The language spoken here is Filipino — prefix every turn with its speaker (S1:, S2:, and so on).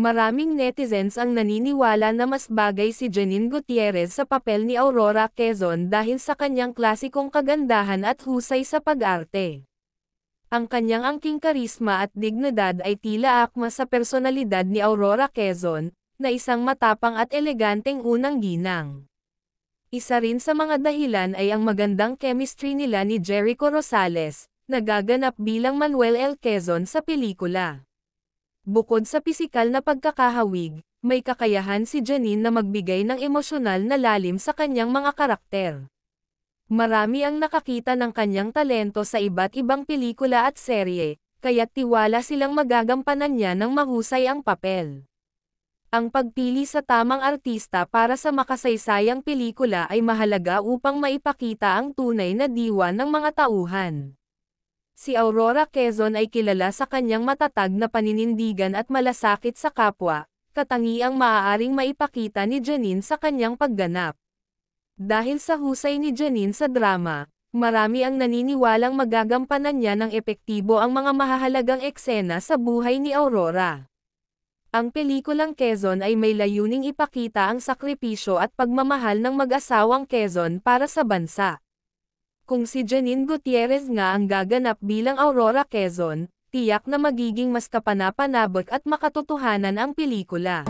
S1: Maraming netizens ang naniniwala na mas bagay si Janine Gutierrez sa papel ni Aurora Quezon dahil sa kanyang klasikong kagandahan at husay sa pag-arte. Ang kanyang angking karisma at dignidad ay tila akma sa personalidad ni Aurora Quezon, na isang matapang at eleganteng unang ginang. Isa rin sa mga dahilan ay ang magandang chemistry nila ni Jericho Rosales, na gaganap bilang Manuel L. Quezon sa pelikula. Bukod sa pisikal na pagkakahawig, may kakayahan si Janine na magbigay ng emosyonal na lalim sa kanyang mga karakter. Marami ang nakakita ng kanyang talento sa iba't ibang pelikula at serye, kaya't tiwala silang magagampanan niya ng mahusay ang papel. Ang pagpili sa tamang artista para sa makasaysayang pelikula ay mahalaga upang maipakita ang tunay na diwa ng mga tauhan. Si Aurora Quezon ay kilala sa kanyang matatag na paninindigan at malasakit sa kapwa, katangiang maaaring maipakita ni Janine sa kanyang pagganap. Dahil sa husay ni Janine sa drama, marami ang naniniwalang magagampanan niya ng epektibo ang mga mahahalagang eksena sa buhay ni Aurora. Ang pelikulang Quezon ay may layuning ipakita ang sakripisyo at pagmamahal ng mag-asawang Quezon para sa bansa. Kung si Janine Gutierrez nga ang gaganap bilang Aurora Quezon, tiyak na magiging mas kapana-panabik at makatotohanan ang pelikula.